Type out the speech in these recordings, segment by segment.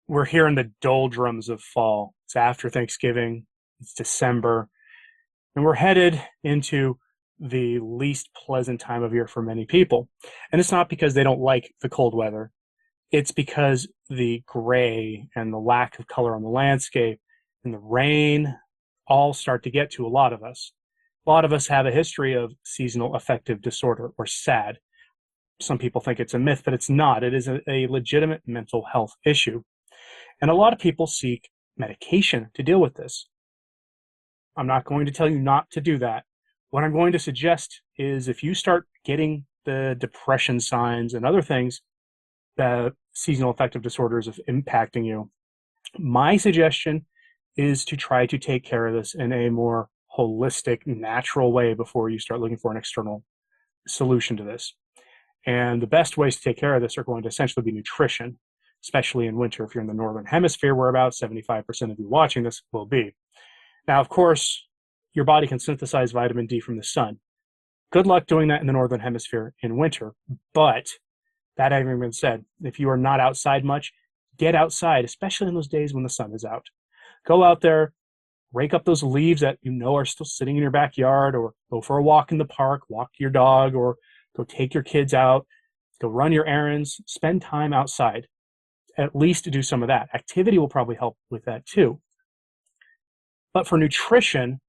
We're here in the doldrums of fall. It's after Thanksgiving, it's December, and we're headed into the least pleasant time of year for many people. And it's not because they don't like the cold weather, it's because the gray and the lack of color on the landscape and the rain all start to get to a lot of us. A lot of us have a history of seasonal affective disorder or SAD. Some people think it's a myth, but it's not. It is a legitimate mental health issue. And a lot of people seek medication to deal with this. I'm not going to tell you not to do that. What I'm going to suggest is if you start getting the depression signs and other things that seasonal affective disorders are impacting you, my suggestion is to try to take care of this in a more holistic, natural way before you start looking for an external solution to this. And the best ways to take care of this are going to essentially be nutrition, especially in winter. If you're in the northern hemisphere, where about 75% of you watching this will be. Now, of course, your body can synthesize vitamin D from the sun. Good luck doing that in the northern hemisphere in winter. But that having been said, if you are not outside much, get outside, especially in those days when the sun is out. Go out there, rake up those leaves that you know are still sitting in your backyard, or go for a walk in the park, walk your dog, or go take your kids out, go run your errands, spend time outside. At least do some of that. Activity will probably help with that too. But for nutrition,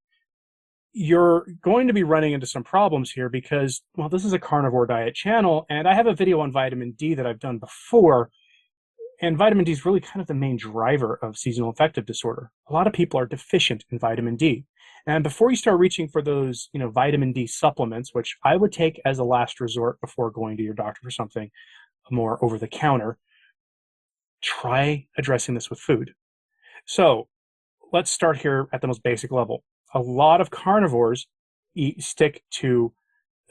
you're going to be running into some problems here because, well, this is a carnivore diet channel, and I have a video on vitamin D that I've done before, and vitamin D is really kind of the main driver of seasonal affective disorder. A lot of people are deficient in vitamin D. And before you start reaching for those, vitamin D supplements, which I would take as a last resort before going to your doctor for something more over the counter, try addressing this with food. So let's start here at the most basic level. A lot of carnivores stick to,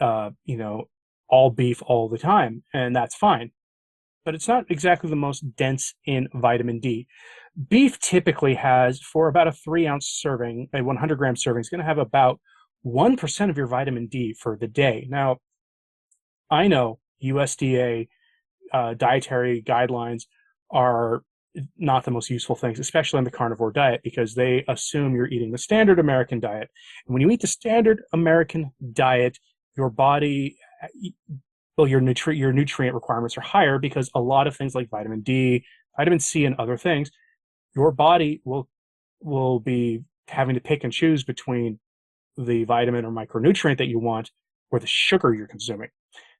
all beef all the time, and that's fine. But it's not exactly the most dense in vitamin D. Beef typically has, for about a 3-ounce serving, a 100-gram serving, is going to have about 1% of your vitamin D for the day. Now, I know USDA dietary guidelines are not the most useful things, especially on the carnivore diet, because they assume you're eating the standard American diet. And when you eat the standard American diet, your body, well, your nutrient requirements are higher because a lot of things like vitamin D, vitamin C, and other things, your body will be having to pick and choose between the vitamin or micronutrient that you want or the sugar you're consuming,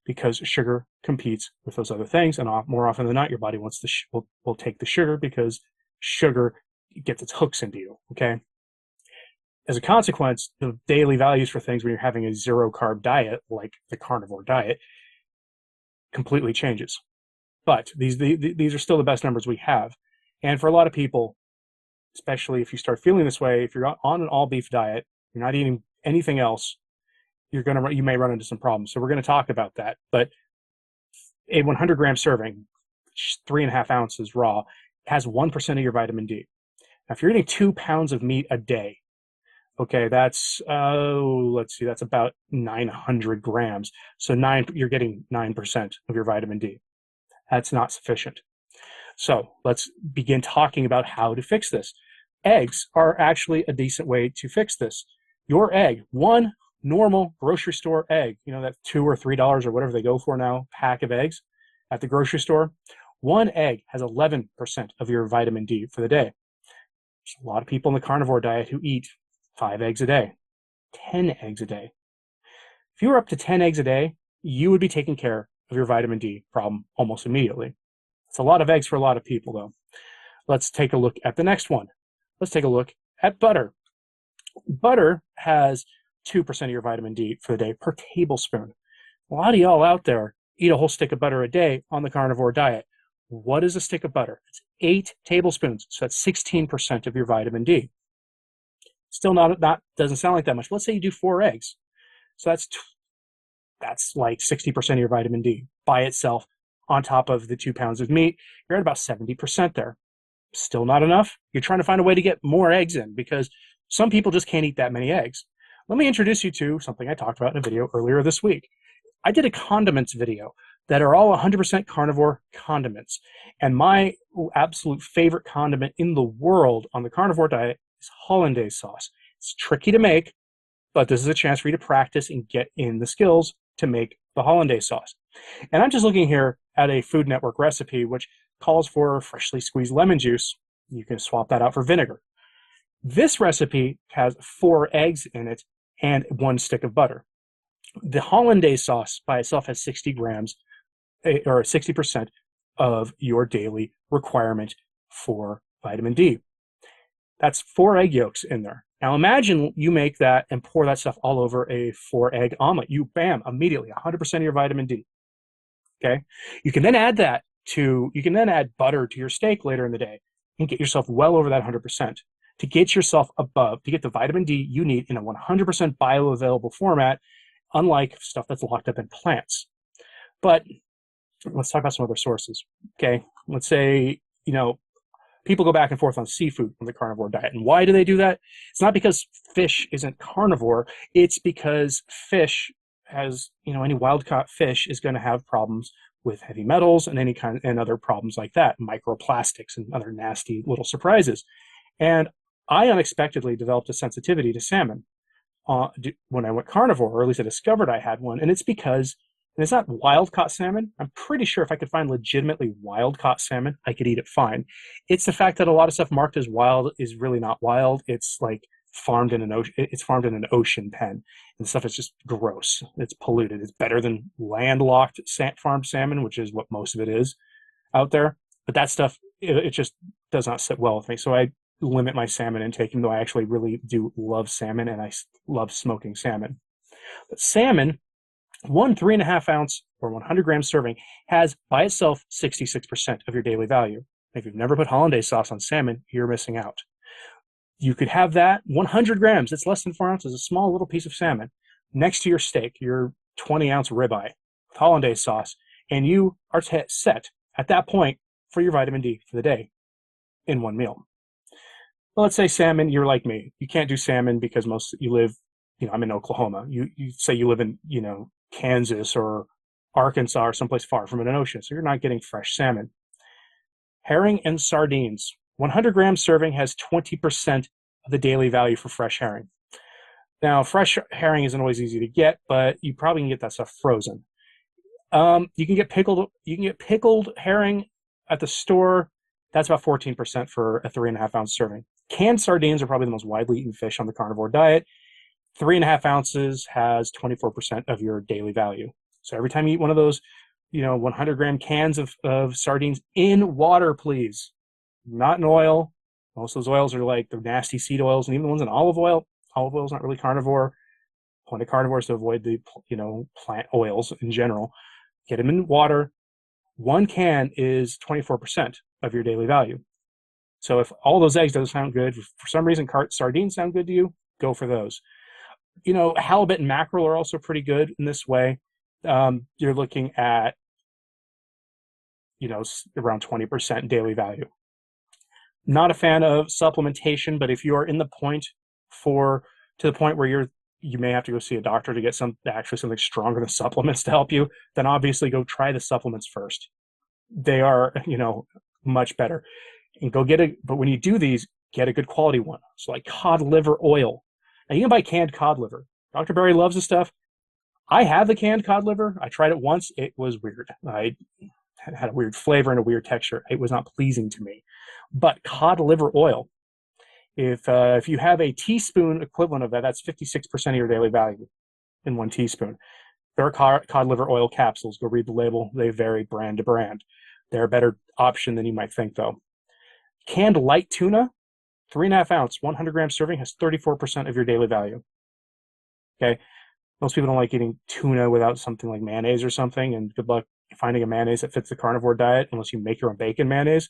because sugar competes with those other things, and more often than not, your body wants will take the sugar because sugar gets its hooks into you. Okay. As a consequence, the daily values for things when you're having a zero carb diet, like the carnivore diet, completely changes. But these are still the best numbers we have, and for a lot of people, especially if you start feeling this way, if you're on an all beef diet, you're not eating anything else, you may run into some problems. So we're going to talk about that. But a 100-gram serving, 3.5 ounces raw, has 1% of your vitamin D. Now, if you're eating 2 pounds of meat a day, okay, that's let's see, that's about 900 grams. So you're getting 9% of your vitamin D. That's not sufficient. So let's begin talking about how to fix this. Eggs are actually a decent way to fix this. Your egg, one normal grocery store egg, that $2 or $3 or whatever they go for now, pack of eggs at the grocery store, one egg has 11% of your vitamin D for the day. There's a lot of people in the carnivore diet who eat 5 eggs a day, 10 eggs a day. If you were up to 10 eggs a day, you would be taking care of your vitamin D problem almost immediately. It's a lot of eggs for a lot of people, though. Let's take a look at the next one. Let's take a look at butter. Butter has 2% of your vitamin D for the day per tablespoon. A lot of y'all out there eat a whole stick of butter a day on the carnivore diet. What is a stick of butter? It's 8 tablespoons, so that's 16% of your vitamin D. Still not doesn't sound like that much. Let's say you do 4 eggs. So that's like 60% of your vitamin D by itself. On top of the 2 pounds of meat, you're at about 70% there. Still not enough? You're trying to find a way to get more eggs in because some people just can't eat that many eggs. Let me introduce you to something I talked about in a video earlier this week. I did a condiments video. that are all 100% carnivore condiments. And my absolute favorite condiment in the world on the carnivore diet is hollandaise sauce. It's tricky to make, but this is a chance for you to practice and get in the skills to make the hollandaise sauce. And I'm just looking here at a Food Network recipe, which calls for freshly squeezed lemon juice. You can swap that out for vinegar. This recipe has 4 eggs in it and 1 stick of butter. The hollandaise sauce by itself has 60 grams or 60% of your daily requirement for vitamin D. That's 4 egg yolks in there. Now imagine you make that and pour that stuff all over a 4-egg omelet. You, bam, immediately 100% of your vitamin D. Okay. You can then add butter to your steak later in the day and get yourself well over that 100% to get yourself above, to get the vitamin D you need in a 100% bioavailable format, unlike stuff that's locked up in plants. But let's talk about some other sources. Okay. Let's say, people go back and forth on seafood on the carnivore diet. And why do they do that? It's not because fish isn't carnivore. It's because fish has, any wild-caught fish is going to have problems with heavy metals and and other problems like that, microplastics and other nasty little surprises. And I unexpectedly developed a sensitivity to salmon when I went carnivore, or at least I discovered I had one. And it's because, and it's not wild-caught salmon. I'm pretty sure if I could find legitimately wild-caught salmon, I could eat it fine. It's the fact that a lot of stuff marked as wild is really not wild. It's like farmed in an ocean. It's farmed in an ocean pen, and stuff is just gross. It's polluted. It's better than landlocked farmed salmon, which is what most of it is out there. But that stuff, it just does not sit well with me. So I limit my salmon intake, even though I actually really do love salmon, and I love smoking salmon. But salmon, one 3.5 ounce or 100 gram serving has by itself 66% of your daily value. If you've never put hollandaise sauce on salmon, you're missing out. You could have that 100 grams. It's less than 4 ounces, a small little piece of salmon next to your steak, your 20-ounce ribeye with hollandaise sauce, and you are set at that point for your vitamin D for the day in one meal. Well, let's say salmon, you're like me. You can't do salmon because you live, I'm in Oklahoma. You say you live in, Kansas or Arkansas or someplace far from an ocean, so you're not getting fresh salmon. Herring and sardines. 100 gram serving has 20% of the daily value for fresh herring. Now, fresh herring isn't always easy to get, but you probably can get that stuff frozen. You can get pickled herring at the store. That's about 14% for a 3.5 ounce serving. Canned sardines are probably the most widely eaten fish on the carnivore diet. 3.5 ounces has 24% of your daily value. So every time you eat one of those, 100 gram cans of sardines in water, please, not in oil. Most of those oils are like the nasty seed oils, and even the ones in olive oil is not really carnivore. Point of carnivore is to avoid the, plant oils in general. Get them in water. 1 can is 24% of your daily value. So if all those eggs doesn't sound good, if for some reason sardines sound good to you, go for those. Halibut and mackerel are also pretty good in this way. You're looking at, around 20% daily value. Not a fan of supplementation, but if you are in the point to the point where you may have to go see a doctor to get something stronger than supplements to help you, then obviously go try the supplements first. They are, much better. And but when you do these, get a good quality one. So like cod liver oil. Now you can buy canned cod liver. Dr. Berry loves the stuff. I have the canned cod liver. I tried it once. It was weird. I had a weird flavor and a weird texture. It was not pleasing to me. But cod liver oil, if you have a teaspoon equivalent of that, that's 56% of your daily value in 1 teaspoon. There are cod liver oil capsules. Go read the label. They vary brand to brand. They're a better option than you might think, though. Canned light tuna, 3.5 ounce, 100 gram serving has 34% of your daily value. Okay. Most people don't like eating tuna without something like mayonnaise or something, and good luck finding a mayonnaise that fits the carnivore diet unless you make your own bacon mayonnaise.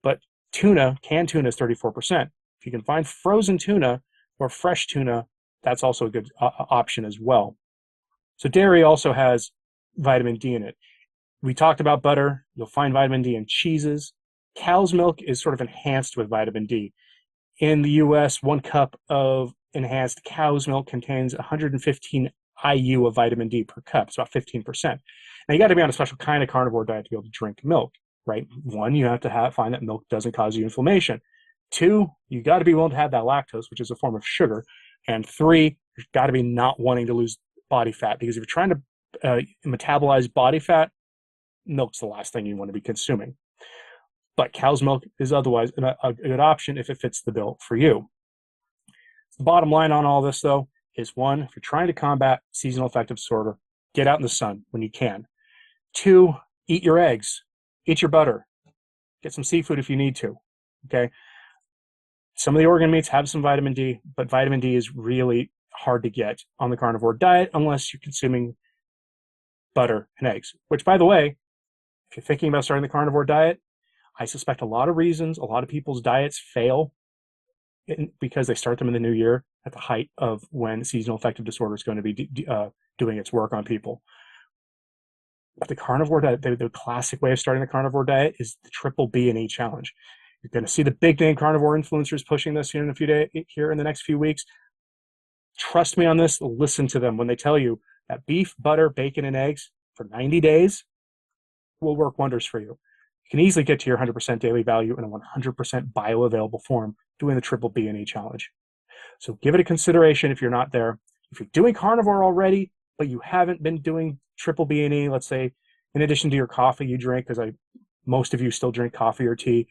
But canned tuna is 34%. If you can find frozen tuna or fresh tuna, that's also a good option as well. So dairy also has vitamin D in it. We talked about butter. You'll find vitamin D in cheeses. Cow's milk is sort of enhanced with vitamin D. In the US, 1 cup of enhanced cow's milk contains 115 IU of vitamin D per cup. It's about 15%. Now, you got to be on a special kind of carnivore diet to be able to drink milk, right? One, you have to find that milk doesn't cause you inflammation. Two, you got to be willing to have that lactose, which is a form of sugar. And three, you've got to be not wanting to lose body fat, because if you're trying to metabolize body fat, milk's the last thing you want to be consuming. But cow's milk is otherwise a good option if it fits the bill for you. The bottom line on all this, though, is one, if you're trying to combat seasonal affective disorder, get out in the sun when you can. Two, eat your eggs, eat your butter, get some seafood if you need to. Okay. Some of the organ meats have some vitamin D, but vitamin D is really hard to get on the carnivore diet unless you're consuming butter and eggs, which, by the way, if you're thinking about starting the carnivore diet, I suspect a lot of reasons, a lot of people's diets fail because they start them in the new year at the height of when seasonal affective disorder is going to be doing its work on people. But the carnivore diet, the classic way of starting the carnivore diet is the triple B and E challenge. You're going to see the big name carnivore influencers pushing this here in the next few weeks. Trust me on this. Listen to them when they tell you that beef, butter, bacon, and eggs for 90 days will work wonders for you. You can easily get to your 100% daily value in a 100% bioavailable form doing the triple B and E challenge. So give it a consideration if you're not there. If you're doing carnivore already, but you haven't been doing triple B and E, let's say, in addition to your coffee you drink, because most of you still drink coffee or tea.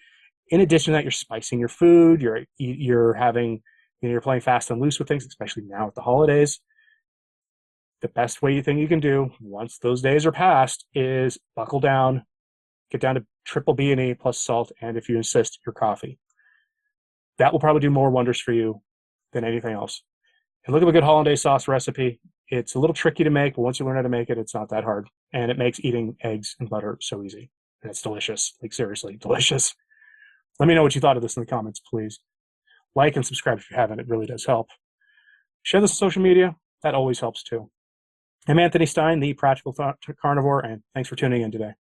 In addition to that, you're spicing your food, you're having, you're playing fast and loose with things, especially now at the holidays. The best thing you can do once those days are past is buckle down, get down to triple B and E plus salt, and if you insist, your coffee. That will probably do more wonders for you than anything else. And look up a good hollandaise sauce recipe. It's a little tricky to make, but once you learn how to make it, it's not that hard. And it makes eating eggs and butter so easy. And it's delicious. Like, seriously, delicious. Let me know what you thought of this in the comments, please. Like and subscribe if you haven't. It really does help. Share this on social media. That always helps too. I'm Anthony Stine, the Practical Carnivore, and thanks for tuning in today.